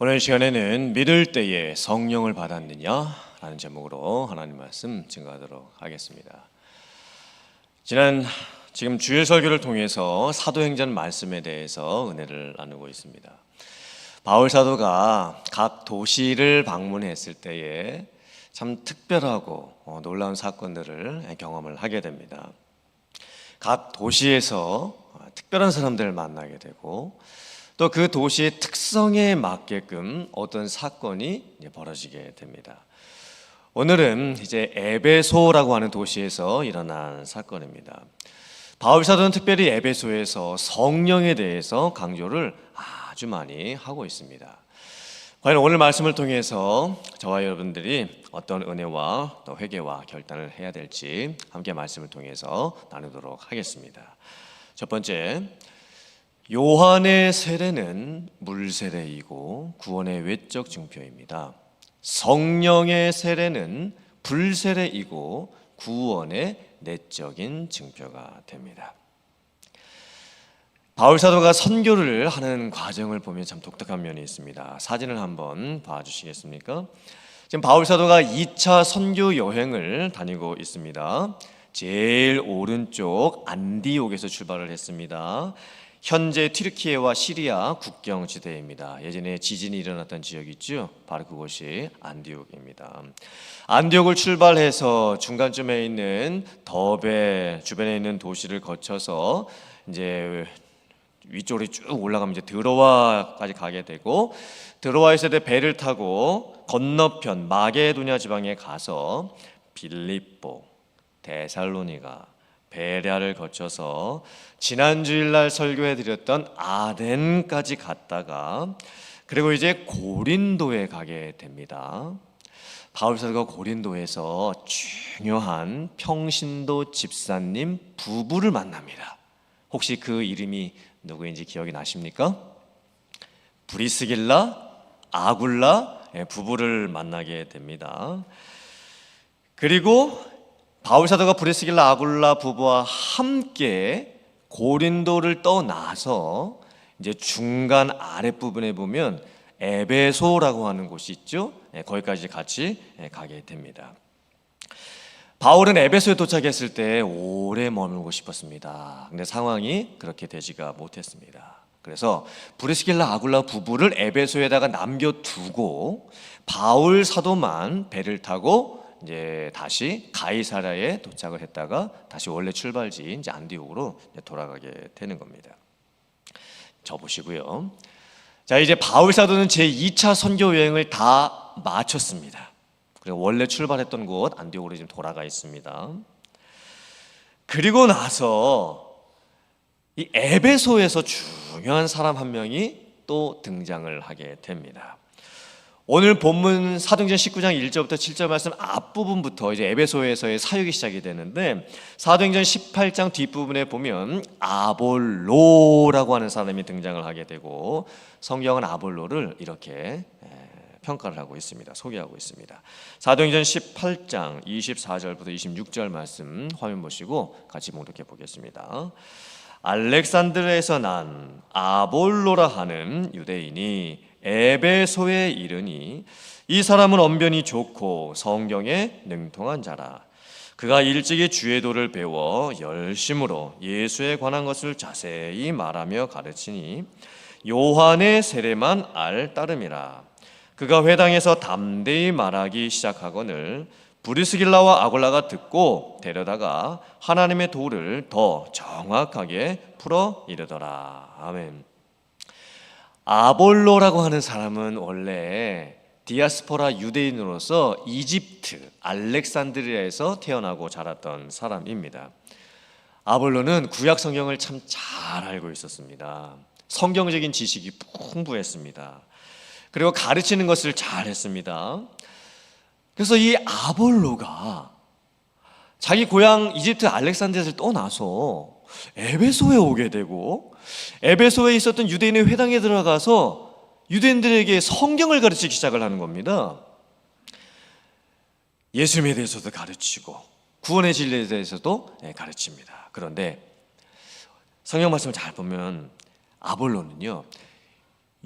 오늘 시간에는 믿을 때에 성령을 받았느냐? 라는 제목으로 하나님 말씀 증거하도록 하겠습니다. 지금 주일 설교를 통해서 사도행전 말씀에 대해서 은혜를 나누고 있습니다. 바울 사도가 각 도시를 방문했을 때에 참 특별하고 놀라운 사건들을 경험을 하게 됩니다. 각 도시에서 특별한 사람들을 만나게 되고 또 그 도시의 특성에 맞게끔 어떤 사건이 벌어지게 됩니다. 오늘은 이제 에베소라고 하는 도시에서 일어난 사건입니다. 바울 사도는 특별히 에베소에서 성령에 대해서 강조를 아주 많이 하고 있습니다. 과연 오늘 말씀을 통해서 저와 여러분들이 어떤 은혜와 또 회개와 결단을 해야 될지 함께 말씀을 통해서 나누도록 하겠습니다. 첫 번째, 요한의 세례는 물세례이고 구원의 외적 증표입니다. 성령의 세례는 불세례이고 구원의 내적인 증표가 됩니다. 바울 사도가 선교를 하는 과정을 보면 참 독특한 면이 있습니다. 사진을 한번 봐주시겠습니까? 지금 바울 사도가 2차 선교 여행을 다니고 있습니다. 제일 오른쪽 안디옥에서 출발을 했습니다. 현재 튀르키예와 시리아 국경 지대입니다. 예전에 지진이 일어났던 지역이 있죠. 바로 그곳이 안디옥입니다. 안디옥을 출발해서 중간쯤에 있는 더베 주변에 있는 도시를 거쳐서 이제 위쪽으로 쭉 올라가면 이제 드로아까지 가게 되고, 드로아에서 배를 타고 건너편 마게도냐 지방에 가서 빌립보, 데살로니가, 베레아를 거쳐서 지난 주일날 설교해 드렸던 아덴까지 갔다가 그리고 이제 고린도에 가게 됩니다. 바울 사도가 고린도에서 중요한 평신도 집사님 부부를 만납니다. 혹시 그 이름이 누구인지 기억이 나십니까? 브리스길라, 아굴라 부부를 만나게 됩니다. 그리고 바울 사도가 브리스길라 아굴라 부부와 함께 고린도를 떠나서 이제 중간 아랫부분에 보면 에베소라고 하는 곳이 있죠. 거기까지 같이 가게 됩니다. 바울은 에베소에 도착했을 때 오래 머물고 싶었습니다. 근데 상황이 그렇게 되지가 못했습니다. 그래서 브리스길라 아굴라 부부를 에베소에다가 남겨두고 바울 사도만 배를 타고 이제 다시 가이사랴에 도착을 했다가 다시 원래 출발지 이제 안디옥으로 돌아가게 되는 겁니다. 저 보시고요. 자, 이제 바울 사도는 제 2차 선교 여행을 다 마쳤습니다. 그리고 원래 출발했던 곳 안디옥으로 지금 돌아가 있습니다. 그리고 나서 이 에베소에서 중요한 사람 한 명이 또 등장을 하게 됩니다. 오늘 본문 사도행전 19장 1절부터 7절 말씀 앞부분부터 이제 에베소에서의 사역이 시작이 되는데, 사도행전 18장 뒷부분에 보면 아볼로라고 하는 사람이 등장을 하게 되고, 성경은 아볼로를 이렇게 평가를 하고 있습니다. 소개하고 있습니다. 사도행전 18장 24절부터 26절 말씀 화면 보시고 같이 봉독해 보겠습니다. 알렉산드르에서 난 아볼로라 하는 유대인이 에베소에 이르니 이 사람은 언변이 좋고 성경에 능통한 자라. 그가 일찍이 주의 도를 배워 열심으로 예수에 관한 것을 자세히 말하며 가르치니 요한의 세례만 알 따름이라. 그가 회당에서 담대히 말하기 시작하거늘 브리스길라와 아굴라가 듣고 데려다가 하나님의 도를 더 정확하게 풀어 이르더라. 아멘. 아볼로라고 하는 사람은 원래 디아스포라 유대인으로서 이집트 알렉산드리아에서 태어나고 자랐던 사람입니다. 아볼로는 구약 성경을 참 잘 알고 있었습니다. 성경적인 지식이 풍부했습니다. 그리고 가르치는 것을 잘 했습니다. 그래서 이 아볼로가 자기 고향 이집트 알렉산드리아를 떠나서 에베소에 오게 되고, 에베소에 있었던 유대인의 회당에 들어가서 유대인들에게 성경을 가르치기 시작을 하는 겁니다. 예수님에 대해서도 가르치고 구원의 진리에 대해서도 가르칩니다. 그런데 성경 말씀을 잘 보면 아볼로는요,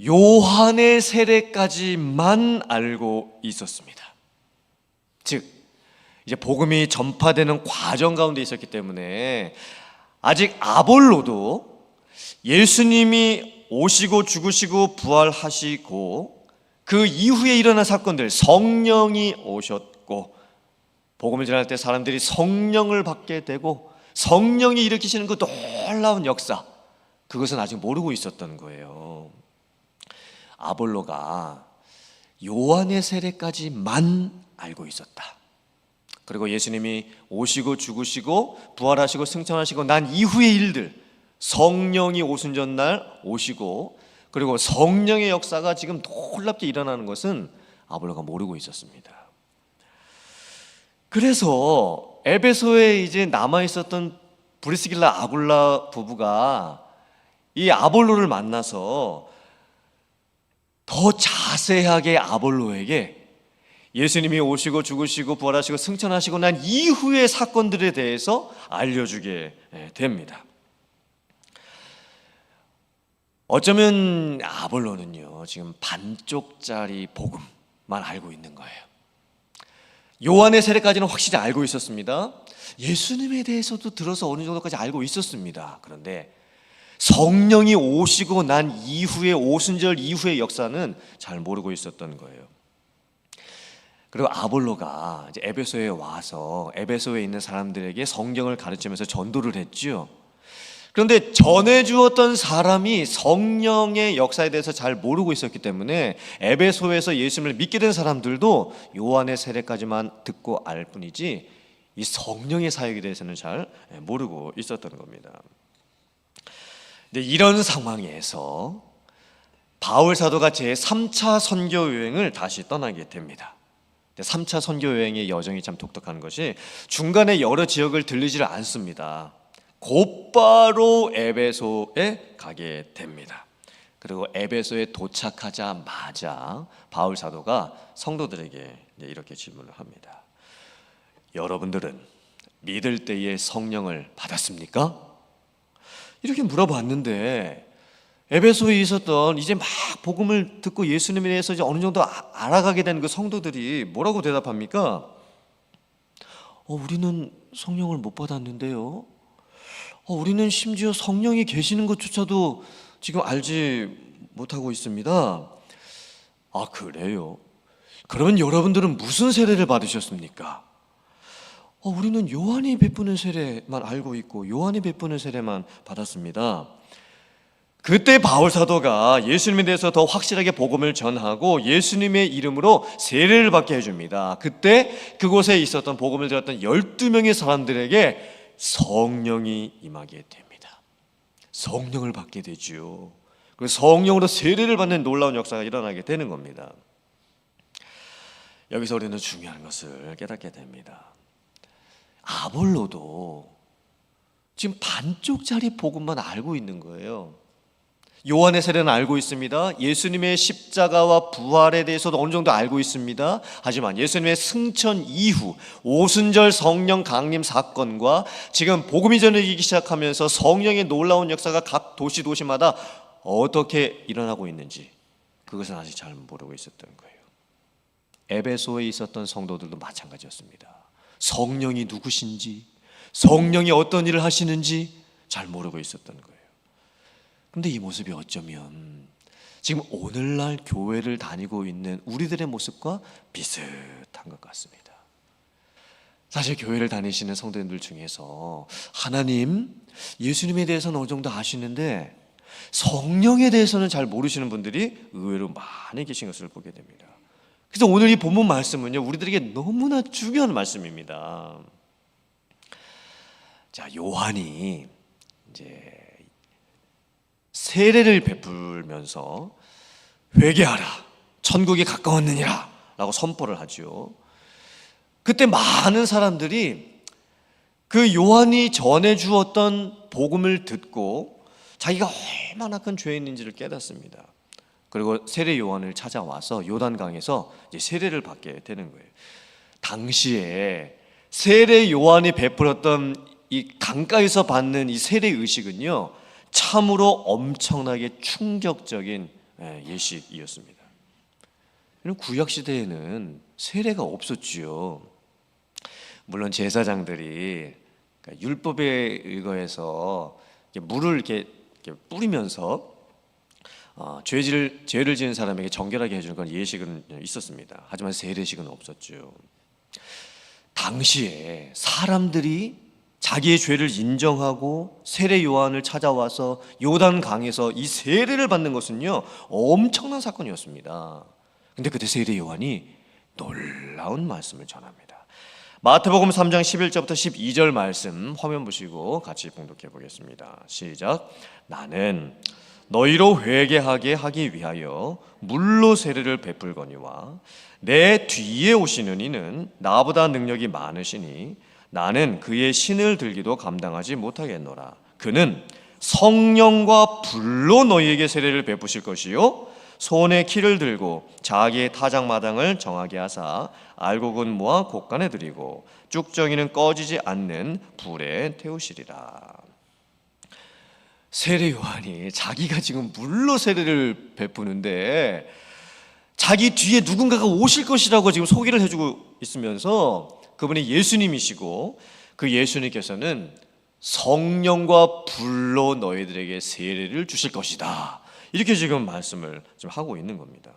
요한의 세례까지만 알고 있었습니다. 즉 이제 복음이 전파되는 과정 가운데 있었기 때문에 아직 아볼로도 예수님이 오시고 죽으시고 부활하시고 그 이후에 일어난 사건들, 성령이 오셨고 복음을 전할 때 사람들이 성령을 받게 되고 성령이 일으키시는 그 놀라운 역사, 그것은 아직 모르고 있었던 거예요. 아볼로가 요한의 세례까지만 알고 있었다. 그리고 예수님이 오시고 죽으시고 부활하시고 승천하시고 난 이후의 일들, 성령이 오순절날 오시고 그리고 성령의 역사가 지금 놀랍게 일어나는 것은 아볼로가 모르고 있었습니다. 그래서 에베소에 이제 남아 있었던 브리스길라 아굴라 부부가 이 아볼로를 만나서 더 자세하게 아볼로에게 예수님이 오시고 죽으시고 부활하시고 승천하시고 난 이후의 사건들에 대해서 알려주게 됩니다. 어쩌면 아볼로는요 지금 반쪽짜리 복음만 알고 있는 거예요. 요한의 세례까지는 확실히 알고 있었습니다. 예수님에 대해서도 들어서 어느 정도까지 알고 있었습니다. 그런데 성령이 오시고 난 이후의 오순절 이후의 역사는 잘 모르고 있었던 거예요. 그리고 아볼로가 이제 에베소에 와서 에베소에 있는 사람들에게 성경을 가르치면서 전도를 했죠. 그런데 전해주었던 사람이 성령의 역사에 대해서 잘 모르고 있었기 때문에 에베소에서 예수님을 믿게 된 사람들도 요한의 세례까지만 듣고 알 뿐이지 이 성령의 사역에 대해서는 잘 모르고 있었던 겁니다. 근데 이런 상황에서 바울 사도가 제3차 선교 여행을 다시 떠나게 됩니다. 3차 선교 여행의 여정이 참 독특한 것이 중간에 여러 지역을 들리지를 않습니다. 곧바로 에베소에 가게 됩니다. 그리고 에베소에 도착하자마자 바울 사도가 성도들에게 이렇게 질문을 합니다. 여러분들은 믿을 때에 성령을 받았습니까? 이렇게 물어봤는데 에베소에 있었던 이제 막 복음을 듣고 예수님에 대해서 이제 어느 정도 알아가게 된 그 성도들이 뭐라고 대답합니까? 우리는 성령을 못 받았는데요. 우리는 심지어 성령이 계시는 것조차도 지금 알지 못하고 있습니다. 아, 그래요? 그러면 여러분들은 무슨 세례를 받으셨습니까? 우리는 요한이 베푸는 세례만 알고 있고 요한이 베푸는 세례만 받았습니다. 그때 바울 사도가 예수님에 대해서 더 확실하게 복음을 전하고 예수님의 이름으로 세례를 받게 해줍니다. 그때 그곳에 있었던 복음을 들었던 12명의 사람들에게 성령이 임하게 됩니다. 성령을 받게 되죠. 그 성령으로 세례를 받는 놀라운 역사가 일어나게 되는 겁니다. 여기서 우리는 중요한 것을 깨닫게 됩니다. 아볼로도 지금 반쪽짜리 복음만 알고 있는 거예요. 요한의 세례는 알고 있습니다. 예수님의 십자가와 부활에 대해서도 어느 정도 알고 있습니다. 하지만 예수님의 승천 이후 오순절 성령 강림 사건과 지금 복음이 전해지기 시작하면서 성령의 놀라운 역사가 각 도시마다 어떻게 일어나고 있는지 그것은 아직 잘 모르고 있었던 거예요. 에베소에 있었던 성도들도 마찬가지였습니다. 성령이 누구신지, 성령이 어떤 일을 하시는지 잘 모르고 있었던 거예요. 그런데 이 모습이 어쩌면 지금 오늘날 교회를 다니고 있는 우리들의 모습과 비슷한 것 같습니다. 사실 교회를 다니시는 성도님들 중에서 하나님, 예수님에 대해서는 어느 정도 아시는데 성령에 대해서는 잘 모르시는 분들이 의외로 많이 계신 것을 보게 됩니다. 그래서 오늘 이 본문 말씀은요, 우리들에게 너무나 중요한 말씀입니다. 자, 요한이 이제 세례를 베풀면서 회개하라, 천국이 가까웠느니라 라고 선포를 하죠. 그때 많은 사람들이 그 요한이 전해주었던 복음을 듣고 자기가 얼마나 큰 죄인인지를 깨닫습니다. 그리고 세례 요한을 찾아와서 요단강에서 이제 세례를 받게 되는 거예요. 당시에 세례 요한이 베풀었던 이 강가에서 받는 이 세례 의식은요, 참으로 엄청나게 충격적인 예식이었습니다. 구약 시대에는 세례가 없었지요. 물론 제사장들이 그러니까 율법에 의거해서 물을 이렇게 뿌리면서 죄를 지은 사람에게 정결하게 해주는 건 예식은 있었습니다. 하지만 세례식은 없었죠. 당시에 사람들이 자기의 죄를 인정하고 세례 요한을 찾아와서 요단 강에서 이 세례를 받는 것은요 엄청난 사건이었습니다. 근데 그때 세례 요한이 놀라운 말씀을 전합니다. 마태복음 3장 11절부터 12절 말씀 화면 보시고 같이 봉독해 보겠습니다. 시작. 나는 너희로 회개하게 하기 위하여 물로 세례를 베풀거니와 내 뒤에 오시는 이는 나보다 능력이 많으시니 나는 그의 신을 들기도 감당하지 못하겠노라. 그는 성령과 불로 너희에게 세례를 베푸실 것이요 손에 키를 들고 자기의 타작마당을 정하게 하사 알곡은 모아 곳간에 들이고 쭉정이는 꺼지지 않는 불에 태우시리라. 세례 요한이 자기가 지금 물로 세례를 베푸는데 자기 뒤에 누군가가 오실 것이라고 지금 소개를 해주고 있으면서 그분이 예수님이시고 그 예수님께서는 성령과 불로 너희들에게 세례를 주실 것이다. 이렇게 지금 말씀을 좀 하고 있는 겁니다.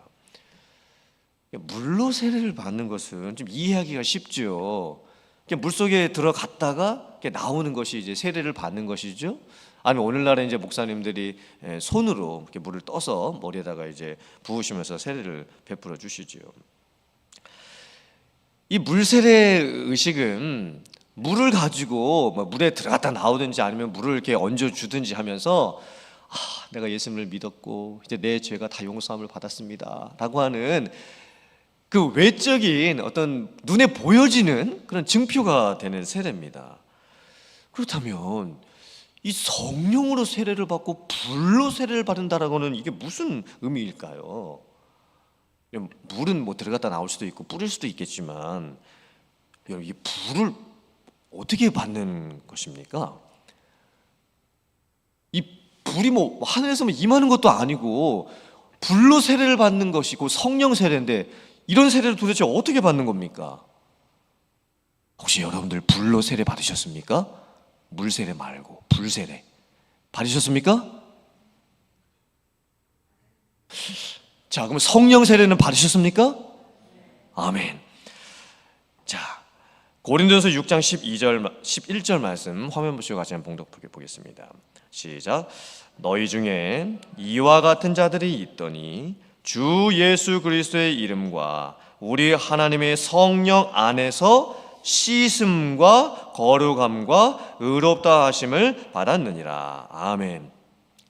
물로 세례를 받는 것은 좀 이해하기가 쉽죠. 물속에 들어갔다가 나오는 것이 이제 세례를 받는 것이죠. 아니면 오늘날에 이제 목사님들이 손으로 이렇게 물을 떠서 머리에다가 이제 부으시면서 세례를 베풀어 주시죠. 이 물세례 의식은 물을 가지고 물에 들어갔다 나오든지 아니면 물을 이렇게 얹어 주든지 하면서 내가 예수님을 믿었고 이제 내 죄가 다 용서함을 받았습니다라고 하는 그 외적인 어떤 눈에 보여지는 그런 증표가 되는 세례입니다. 그렇다면 이 성령으로 세례를 받고 불로 세례를 받는다라고는 이게 무슨 의미일까요? 물은 뭐 들어갔다 나올 수도 있고 뿌릴 수도 있겠지만 이 불을 어떻게 받는 것입니까? 이 불이 뭐 하늘에서 임하는 것도 아니고 불로 세례를 받는 것이고 성령 세례인데 이런 세례를 도대체 어떻게 받는 겁니까? 혹시 여러분들 불로 세례 받으셨습니까? 물 세례 말고 불 세례 받으셨습니까? 자, 그럼 성령 세례는 받으셨습니까? 아멘. 자, 고린도전서 6장 11절 말씀 화면 보시고 같이 한번 봉독해 보겠습니다. 시작. 너희 중에 이와 같은 자들이 있더니 주 예수 그리스도의 이름과 우리 하나님의 성령 안에서 씻음과 거룩함과 의롭다 하심을 받았느니라. 아멘.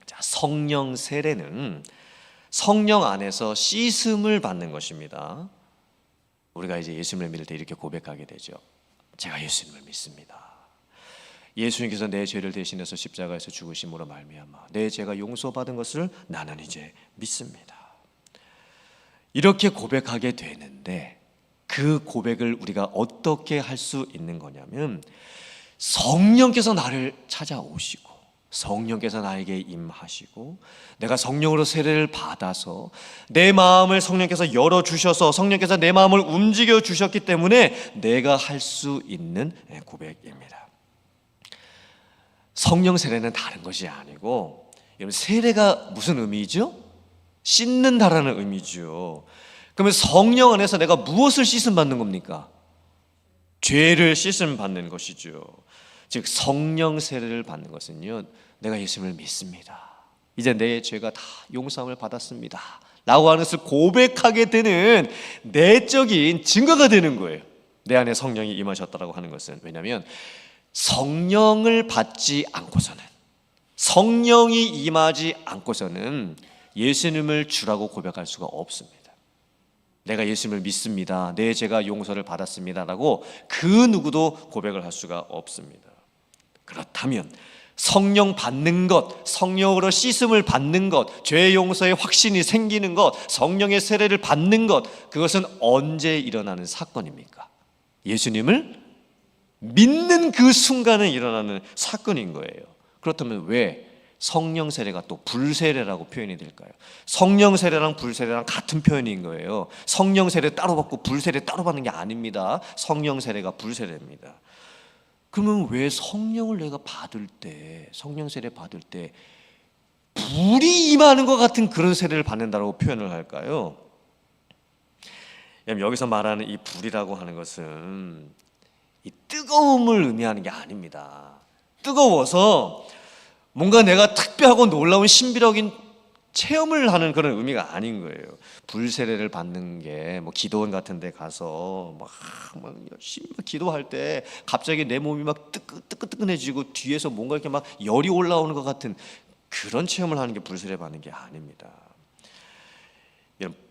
자, 성령 세례는 성령 안에서 씻음을 받는 것입니다. 우리가 이제 예수님을 믿을 때 이렇게 고백하게 되죠. 제가 예수님을 믿습니다. 예수님께서 내 죄를 대신해서 십자가에서 죽으심으로 말미암아 내 죄가 용서받은 것을 나는 이제 믿습니다. 이렇게 고백하게 되는데 그 고백을 우리가 어떻게 할 수 있는 거냐면 성령께서 나를 찾아오시고 성령께서 나에게 임하시고 내가 성령으로 세례를 받아서 내 마음을 성령께서 열어주셔서 성령께서 내 마음을 움직여 주셨기 때문에 내가 할 수 있는 고백입니다. 성령 세례는 다른 것이 아니고 여러분 세례가 무슨 의미죠? 씻는다라는 의미죠. 그러면 성령 안에서 내가 무엇을 씻음 받는 겁니까? 죄를 씻음 받는 것이죠. 즉 성령 세례를 받는 것은요, 내가 예수님을 믿습니다. 이제 내 죄가 다 용서함을 받았습니다 라고 하는 것을 고백하게 되는 내적인 증거가 되는 거예요. 내 안에 성령이 임하셨다라고 하는 것은. 왜냐하면 성령을 받지 않고서는, 성령이 임하지 않고서는 예수님을 주라고 고백할 수가 없습니다. 내가 예수님을 믿습니다, 내 죄가 용서를 받았습니다 라고 그 누구도 고백을 할 수가 없습니다. 그렇다면 성령 받는 것, 성령으로 씻음을 받는 것, 죄 용서의 확신이 생기는 것, 성령의 세례를 받는 것, 그것은 언제 일어나는 사건입니까? 예수님을 믿는 그 순간에 일어나는 사건인 거예요. 그렇다면 왜 성령 세례가 또 불세례라고 표현이 될까요? 성령 세례랑 불세례랑 같은 표현인 거예요. 성령 세례 따로 받고 불세례 따로 받는 게 아닙니다. 성령 세례가 불세례입니다. 그러면 왜 성령을 내가 받을 때, 성령 세례 받을 때 불이 임하는 것 같은 그런 세례를 받는다고 표현을 할까요? 여기서 말하는 이 불이라고 하는 것은 이 뜨거움을 의미하는 게 아닙니다. 뜨거워서 뭔가 내가 특별하고 놀라운 신비적인 체험을 하는 그런 의미가 아닌 거예요. 불세례를 받는 게 뭐 기도원 같은 데 가서 막 열심히 기도할 때 갑자기 내 몸이 막 뜨끈뜨끈해지고 뒤에서 뭔가 이렇게 막 열이 올라오는 것 같은 그런 체험을 하는 게 불세례 받는 게 아닙니다.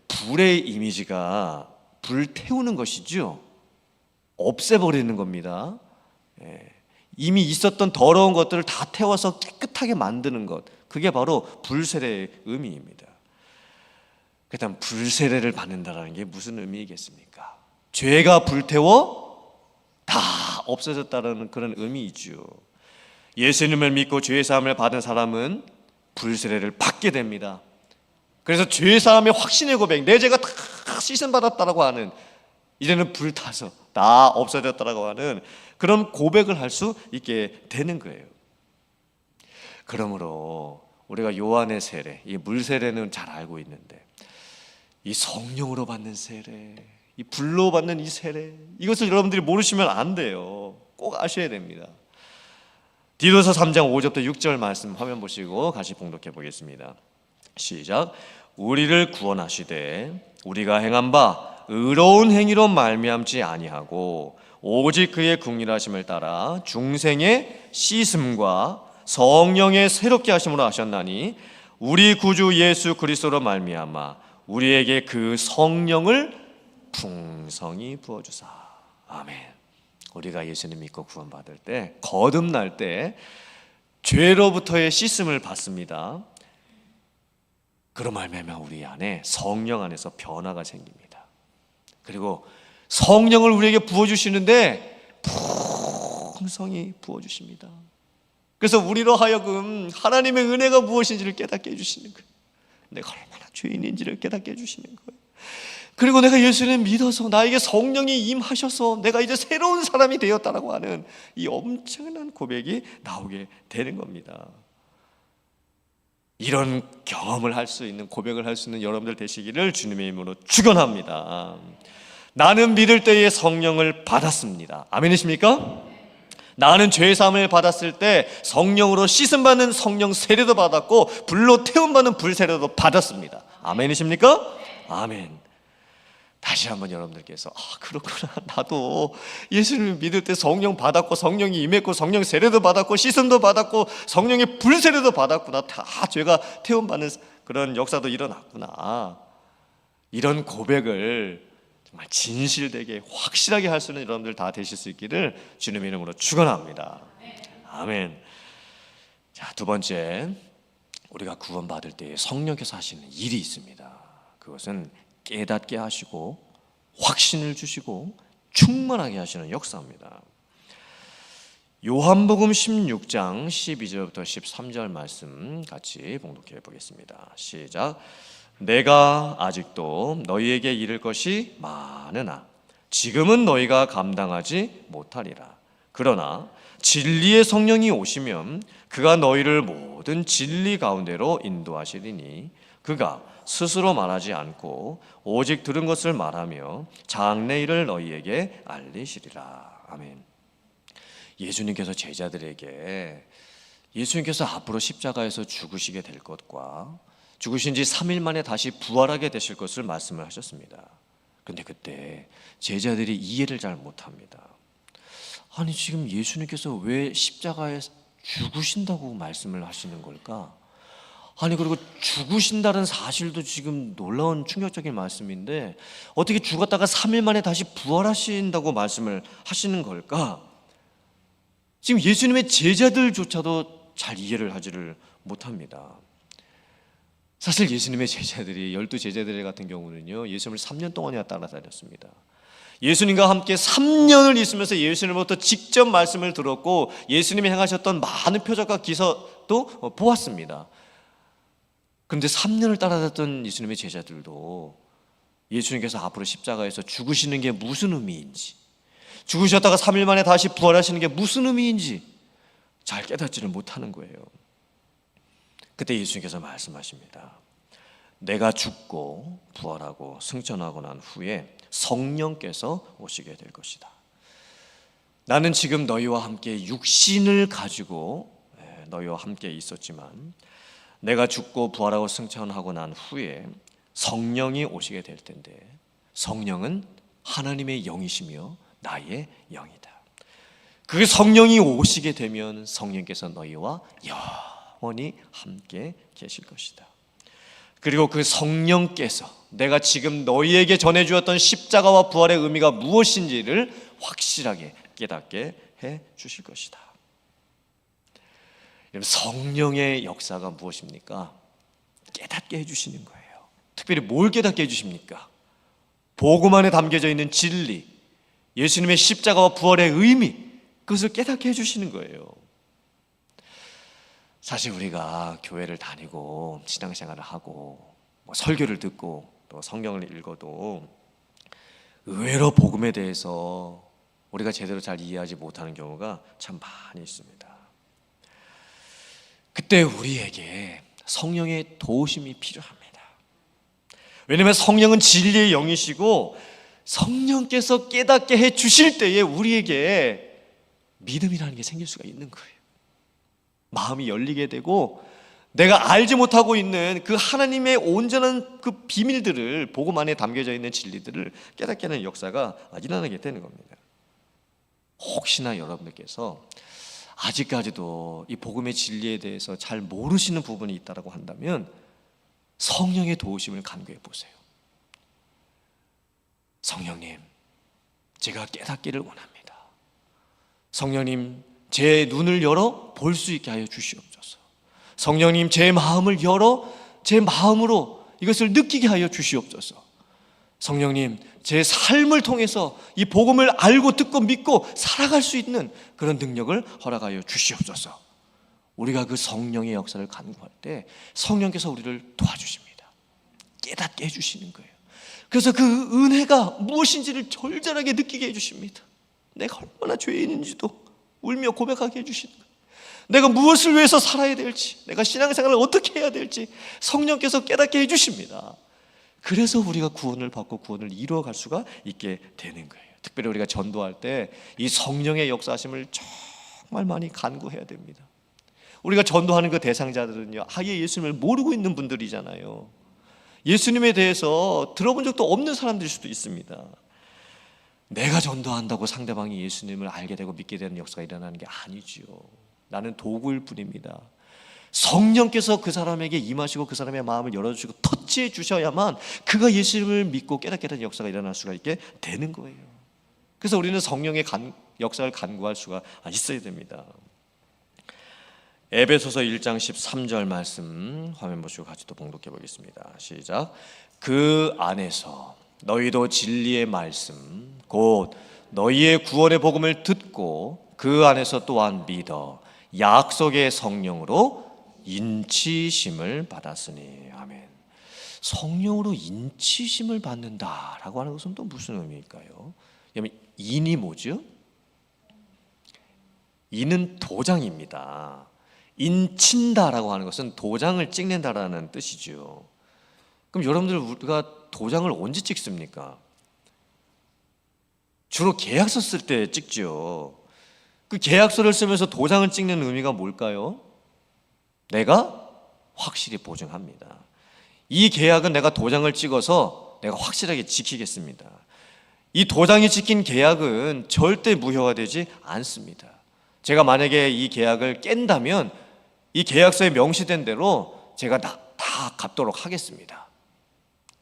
불의 이미지가 불 태우는 것이죠. 없애버리는 겁니다. 이미 있었던 더러운 것들을 다 태워서 깨끗하게 만드는 것, 그게 바로 불세례의 의미입니다. 그렇다면 불세례를 받는다는 게 무슨 의미이겠습니까? 죄가 불태워 다 없어졌다는 그런 의미이죠. 예수님을 믿고 죄사함을 받은 사람은 불세례를 받게 됩니다. 그래서 죄사함의 확신의 고백, 내 죄가 다 씻음받았다라고 하는, 이제는 불타서 다 없어졌다라고 하는 그런 고백을 할 수 있게 되는 거예요. 그러므로 우리가 요한의 세례, 이 물세례는 잘 알고 있는데 이 성령으로 받는 세례, 이 불로 받는 이 세례, 이것을 여러분들이 모르시면 안 돼요. 꼭 아셔야 됩니다. 디도서 3장 5절부터 6절 말씀 화면 보시고 같이 봉독해 보겠습니다. 시작. 우리를 구원하시되 우리가 행한 바 의로운 행위로 말미암지 아니하고 오직 그의 긍휼하심을 따라 중생의 씻음과 성령의 새롭게 하심으로 하셨나니 우리 구주 예수 그리스도로 말미암아 우리에게 그 성령을 풍성히 부어주사. 아멘. 우리가 예수님 믿고 구원받을 때, 거듭날 때 죄로부터의 씻음을 받습니다. 그로 말미암아 우리 안에 성령 안에서 변화가 생깁니다. 그리고 성령을 우리에게 부어주시는데 풍성히 부어주십니다. 그래서 우리로 하여금 하나님의 은혜가 무엇인지를 깨닫게 해주시는 거예요. 내가 얼마나 죄인인지를 깨닫게 해주시는 거예요. 그리고 내가 예수님 믿어서 나에게 성령이 임하셔서 내가 이제 새로운 사람이 되었다라고 하는 이 엄청난 고백이 나오게 되는 겁니다. 이런 경험을 할 수 있는, 고백을 할 수 있는 여러분들 되시기를 주님의 이름으로 축원합니다. 나는 믿을 때에 성령을 받았습니다. 아멘이십니까? 나는 죄사함을 받았을 때 성령으로 씻음받는 성령 세례도 받았고 불로 태움받는 불 세례도 받았습니다. 아멘이십니까? 아멘. 다시 한번 여러분들께서 그렇구나, 나도 예수님을 믿을 때 성령 받았고 성령이 임했고 성령 세례도 받았고 씻음도 받았고 성령의 불 세례도 받았구나, 다 죄가 태움받는 그런 역사도 일어났구나. 이런 고백을 정말 진실되게 확실하게 할 수 있는 여러분들 다 되실 수 있기를 주님의 이름으로 축원합니다. 아멘. 자, 두 번째, 우리가 구원받을 때 성령께서 하시는 일이 있습니다. 그것은 깨닫게 하시고 확신을 주시고 충만하게 하시는 역사입니다. 요한복음 16장 12절부터 13절 말씀 같이 봉독해 보겠습니다. 시작. 내가 아직도 너희에게 이를 것이 많으나 지금은 너희가 감당하지 못하리라. 그러나 진리의 성령이 오시면 그가 너희를 모든 진리 가운데로 인도하시리니 그가 스스로 말하지 않고 오직 들은 것을 말하며 장래일을 너희에게 알리시리라. 아멘. 예수님께서 제자들에게 예수님께서 앞으로 십자가에서 죽으시게 될 것과 죽으신 지 3일 만에 다시 부활하게 되실 것을 말씀을 하셨습니다. 그런데 그때 제자들이 이해를 잘 못합니다. 아니, 지금 예수님께서 왜 십자가에 죽으신다고 말씀을 하시는 걸까? 아니, 그리고 죽으신다는 사실도 지금 놀라운 충격적인 말씀인데 어떻게 죽었다가 3일 만에 다시 부활하신다고 말씀을 하시는 걸까? 지금 예수님의 제자들조차도 잘 이해를 하지를 못합니다. 사실 예수님의 제자들이 12제자들 같은 경우는요, 예수님을 3년 동안이나 따라다녔습니다. 예수님과 함께 3년을 있으면서 예수님으로부터 직접 말씀을 들었고 예수님이 행하셨던 많은 표적과 또 보았습니다. 그런데 3년을 따라다녔던 예수님의 제자들도 예수님께서 앞으로 십자가에서 죽으시는 게 무슨 의미인지, 죽으셨다가 3일 만에 다시 부활하시는 게 무슨 의미인지 잘 깨닫지를 못하는 거예요. 그때 예수님께서 말씀하십니다. 내가 죽고 부활하고 승천하고 난 후에 성령께서 오시게 될 것이다. 나는 지금 너희와 함께 육신을 가지고 너희와 함께 있었지만 내가 죽고 부활하고 승천하고 난 후에 성령이 오시게 될 텐데, 성령은 하나님의 영이시며 나의 영이다. 그 성령이 오시게 되면 성령께서 너희와 영원히 함께 계실 것이다. 그리고 그 성령께서 내가 지금 너희에게 전해주었던 십자가와 부활의 의미가 무엇인지를 확실하게 깨닫게 해 주실 것이다. 성령의 역사가 무엇입니까? 깨닫게 해주시는 거예요. 특별히 뭘 깨닫게 해주십니까? 복음 안에 담겨져 있는 진리, 예수님의 십자가와 부활의 의미, 그것을 깨닫게 해주시는 거예요. 사실 우리가 교회를 다니고 신앙생활을 하고 설교를 듣고 또 성경을 읽어도 의외로 복음에 대해서 우리가 제대로 잘 이해하지 못하는 경우가 참 많이 있습니다. 그때 우리에게 성령의 도우심이 필요합니다. 왜냐하면 성령은 진리의 영이시고 성령께서 깨닫게 해 주실 때에 우리에게 믿음이라는 게 생길 수가 있는 거예요. 마음이 열리게 되고 내가 알지 못하고 있는 그 하나님의 온전한 그 비밀들을, 복음 안에 담겨져 있는 진리들을 깨닫게 하는 역사가 일어나게 되는 겁니다. 혹시나 여러분들께서 아직까지도 이 복음의 진리에 대해서 잘 모르시는 부분이 있다고 한다면 성령의 도우심을 간구해 보세요. 성령님, 제가 깨닫기를 원합니다. 성령님, 제 눈을 열어 볼 수 있게 하여 주시옵소서. 성령님, 제 마음을 열어 제 마음으로 이것을 느끼게 하여 주시옵소서. 성령님, 제 삶을 통해서 이 복음을 알고 듣고 믿고 살아갈 수 있는 그런 능력을 허락하여 주시옵소서. 우리가 그 성령의 역사를 간구할 때 성령께서 우리를 도와주십니다. 깨닫게 해주시는 거예요. 그래서 그 은혜가 무엇인지를 절절하게 느끼게 해주십니다. 내가 얼마나 죄인인지도 울며 고백하게 해주시는 거예요. 내가 무엇을 위해서 살아야 될지, 내가 신앙생활을 어떻게 해야 될지 성령께서 깨닫게 해주십니다. 그래서 우리가 구원을 받고 구원을 이루어갈 수가 있게 되는 거예요. 특별히 우리가 전도할 때 이 성령의 역사하심을 정말 많이 간구해야 됩니다. 우리가 전도하는 그 대상자들은요, 아예 예수님을 모르고 있는 분들이잖아요. 예수님에 대해서 들어본 적도 없는 사람들일 수도 있습니다. 내가 전도한다고 상대방이 예수님을 알게 되고 믿게 되는 역사가 일어나는 게 아니지요. 나는 도구일 뿐입니다. 성령께서 그 사람에게 임하시고 그 사람의 마음을 열어주시고 터치해 주셔야만 그가 예수님을 믿고 깨닫게 되는 역사가 일어날 수가 있게 되는 거예요. 그래서 우리는 성령의 역사를 간구할 수가 있어야 됩니다. 에베소서 1장 13절 말씀 화면 보시고 같이 또 봉독해 보겠습니다. 시작. 그 안에서 너희도 진리의 말씀 곧 너희의 구원의 복음을 듣고 그 안에서 또한 믿어 약속의 성령으로 인치심을 받았으니. 아멘. 성령으로 인치심을 받는다라고 하는 것은 또 무슨 의미일까요? 그러면 인이 뭐죠? 인은 도장입니다. 인친다라고 하는 것은 도장을 찍는다라는 뜻이죠. 그럼 여러분들, 우리가 도장을 언제 찍습니까? 주로 계약서 쓸 때 찍죠. 그 계약서를 쓰면서 도장을 찍는 의미가 뭘까요? 내가 확실히 보증합니다. 이 계약은 내가 도장을 찍어서 내가 확실하게 지키겠습니다. 이 도장이 찍힌 계약은 절대 무효화되지 않습니다. 제가 만약에 이 계약을 깬다면 이 계약서에 명시된 대로 제가 다 갚도록 하겠습니다.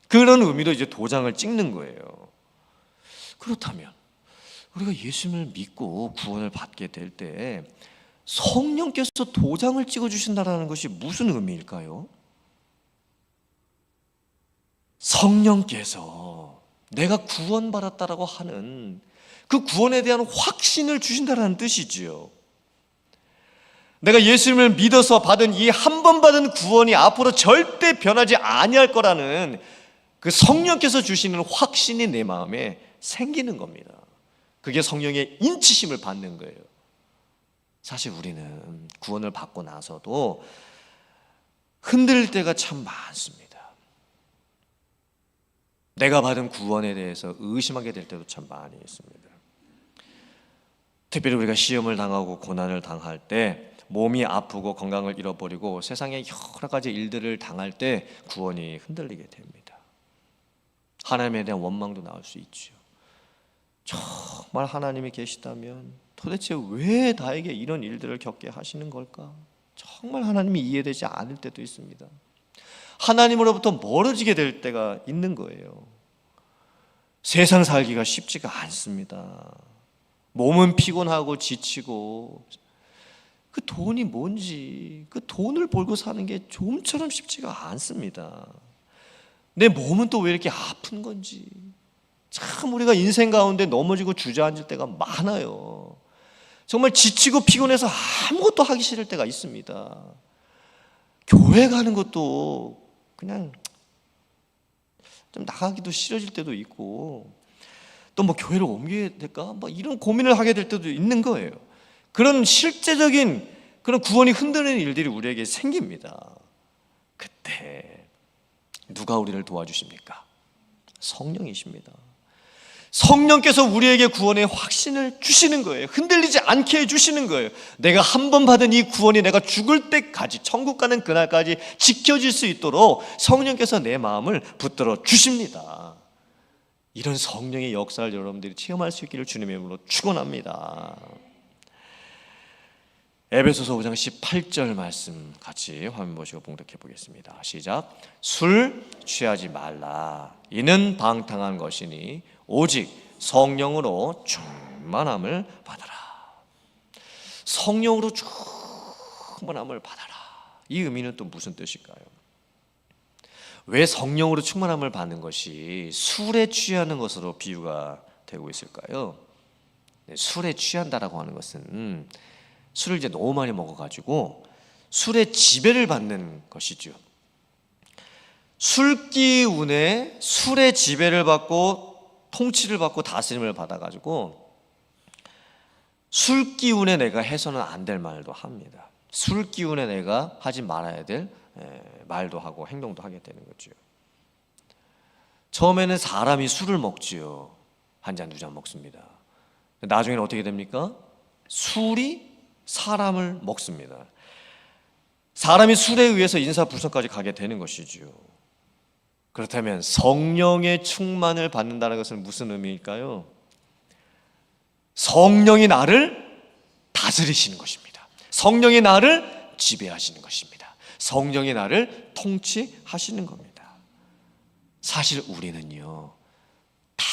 그런 의미로 이제 도장을 찍는 거예요. 그렇다면 우리가 예수님을 믿고 구원을 받게 될 때 성령께서 도장을 찍어주신다는 것이 무슨 의미일까요? 성령께서 내가 구원받았다라고 하는 그 구원에 대한 확신을 주신다는 뜻이지요. 내가 예수님을 믿어서 받은 이 한 번 받은 구원이 앞으로 절대 변하지 아니할 거라는 그 성령께서 주시는 확신이 내 마음에 생기는 겁니다. 그게 성령의 인치심을 받는 거예요. 사실 우리는 구원을 받고 나서도 흔들릴 때가 참 많습니다. 내가 받은 구원에 대해서 의심하게 될 때도 참 많이 있습니다. 특별히 우리가 시험을 당하고 고난을 당할 때, 몸이 아프고 건강을 잃어버리고 세상에 여러 가지 일들을 당할 때 구원이 흔들리게 됩니다. 하나님에 대한 원망도 나올 수 있죠. 정말 하나님이 계시다면 도대체 왜 나에게 이런 일들을 겪게 하시는 걸까? 정말 하나님이 이해되지 않을 때도 있습니다. 하나님으로부터 멀어지게 될 때가 있는 거예요. 세상 살기가 쉽지가 않습니다. 몸은 피곤하고 지치고, 그 돈이 뭔지, 그 돈을 벌고 사는 게 좀처럼 쉽지가 않습니다. 내 몸은 또 왜 이렇게 아픈 건지, 참 우리가 인생 가운데 넘어지고 주저앉을 때가 많아요. 정말 지치고 피곤해서 아무것도 하기 싫을 때가 있습니다. 교회 가는 것도 그냥 좀 나가기도 싫어질 때도 있고, 또 뭐 교회를 옮겨야 될까? 뭐 이런 고민을 하게 될 때도 있는 거예요. 그런 실제적인 그런 구원이 흔들리는 일들이 우리에게 생깁니다. 그때 누가 우리를 도와주십니까? 성령이십니다. 성령께서 우리에게 구원의 확신을 주시는 거예요. 흔들리지 않게 해주시는 거예요. 내가 한 번 받은 이 구원이 내가 죽을 때까지, 천국 가는 그날까지 지켜질 수 있도록 성령께서 내 마음을 붙들어 주십니다. 이런 성령의 역사를 여러분들이 체험할 수 있기를 주님의 이름으로 축원합니다. 에베소서 5장 18절 말씀 같이 화면 보시고 봉독해 보겠습니다. 시작. 술 취하지 말라. 이는 방탕한 것이니 오직 성령으로 충만함을 받아라. 성령으로 충만함을 받아라. 이 의미는 또 무슨 뜻일까요? 왜 성령으로 충만함을 받는 것이 술에 취하는 것으로 비유가 되고 있을까요? 술에 취한다라고 하는 것은 술을 이제 너무 많이 먹어가지고 술의 지배를 받는 것이죠. 술기운에 술의 지배를 받고 통치를 받고 다스림을 받아가지고 술기운에 내가 해서는 안 될 말도 합니다. 술기운에 내가 하지 말아야 될 말도 하고 행동도 하게 되는 거죠. 처음에는 사람이 술을 먹지요. 한 잔, 두 잔 먹습니다. 나중에는 어떻게 됩니까? 술이 사람을 먹습니다. 사람이 술에 의해서 인사불성까지 가게 되는 것이지요. 그렇다면 성령의 충만을 받는다는 것은 무슨 의미일까요? 성령이 나를 다스리시는 것입니다. 성령이 나를 지배하시는 것입니다. 성령이 나를 통치하시는 겁니다. 사실 우리는요, 다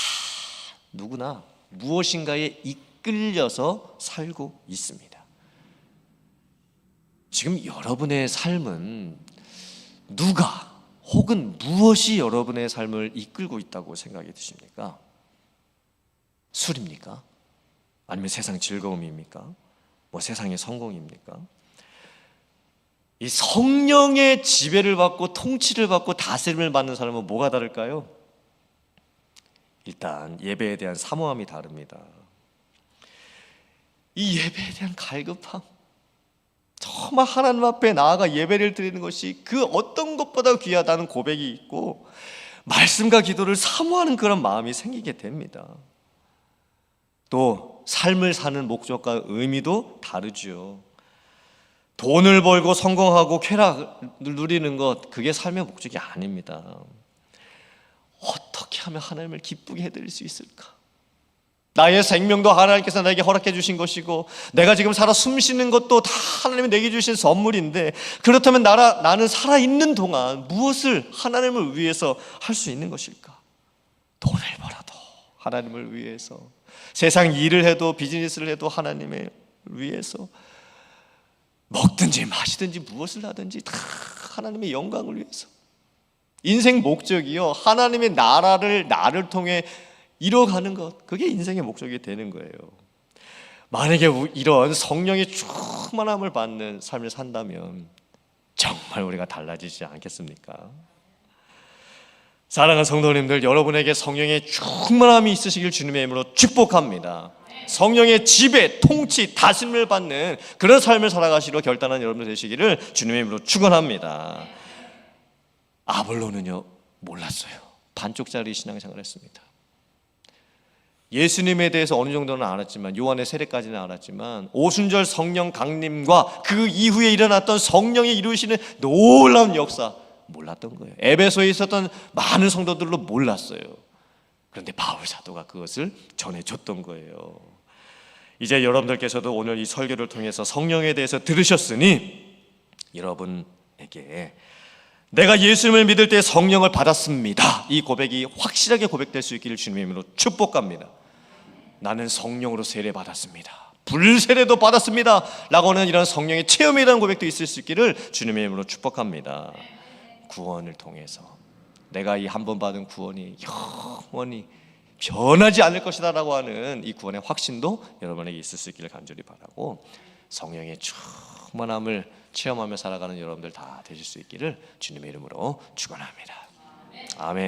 누구나 무엇인가에 이끌려서 살고 있습니다. 지금 여러분의 삶은 누가 혹은 무엇이 여러분의 삶을 이끌고 있다고 생각이 드십니까? 술입니까? 아니면 세상 즐거움입니까? 뭐 세상의 성공입니까? 이 성령의 지배를 받고 통치를 받고 다스림을 받는 사람은 뭐가 다를까요? 일단 예배에 대한 사모함이 다릅니다. 이 예배에 대한 갈급함, 정말 하나님 앞에 나아가 예배를 드리는 것이 그 어떤 것보다 귀하다는 고백이 있고 말씀과 기도를 사모하는 그런 마음이 생기게 됩니다. 또 삶을 사는 목적과 의미도 다르죠. 돈을 벌고 성공하고 쾌락을 누리는 것, 그게 삶의 목적이 아닙니다. 어떻게 하면 하나님을 기쁘게 해드릴 수 있을까? 나의 생명도 하나님께서 나에게 허락해 주신 것이고 내가 지금 살아 숨쉬는 것도 다 하나님이 내게 주신 선물인데, 그렇다면 나는 살아있는 동안 무엇을 하나님을 위해서 할 수 있는 것일까? 돈을 벌어도 하나님을 위해서, 세상 일을 해도 비즈니스를 해도 하나님을 위해서, 먹든지 마시든지 무엇을 하든지 다 하나님의 영광을 위해서. 인생 목적이요, 하나님의 나라를 나를 통해 이뤄가는 것, 그게 인생의 목적이 되는 거예요. 만약에 이런 성령의 충만함을 받는 삶을 산다면 정말 우리가 달라지지 않겠습니까? 사랑하는 성도님들, 여러분에게 성령의 충만함이 있으시길 주님의 이름으로 축복합니다. 성령의 지배, 통치, 다스림을 받는 그런 삶을 살아가시려 결단한 여러분들 되시기를 주님의 이름으로 축원합니다. 아볼로는요, 몰랐어요. 반쪽짜리 신앙생활을 했습니다. 예수님에 대해서 어느 정도는 알았지만, 요한의 세례까지는 알았지만, 오순절 성령 강림과 그 이후에 일어났던 성령이 이루시는 놀라운 역사 몰랐던 거예요. 에베소에 있었던 많은 성도들도 몰랐어요. 그런데 바울 사도가 그것을 전해줬던 거예요. 이제 여러분들께서도 오늘 이 설교를 통해서 성령에 대해서 들으셨으니 여러분에게 내가 예수님을 믿을 때 성령을 받았습니다, 이 고백이 확실하게 고백될 수 있기를 주님의 이름으로 축복합니다. 나는 성령으로 세례받았습니다, 불세례도 받았습니다 라고 하는 이런 성령의 체험에 대한 고백도 있을 수 있기를 주님의 이름으로 축복합니다. 구원을 통해서 내가 이 한 번 받은 구원이 영원히 변하지 않을 것이다 라고 하는 이 구원의 확신도 여러분에게 있을 수 있기를 간절히 바라고, 성령의 충만함을 체험하며 살아가는 여러분들 다 되실 수 있기를 주님의 이름으로 축원합니다. 아멘.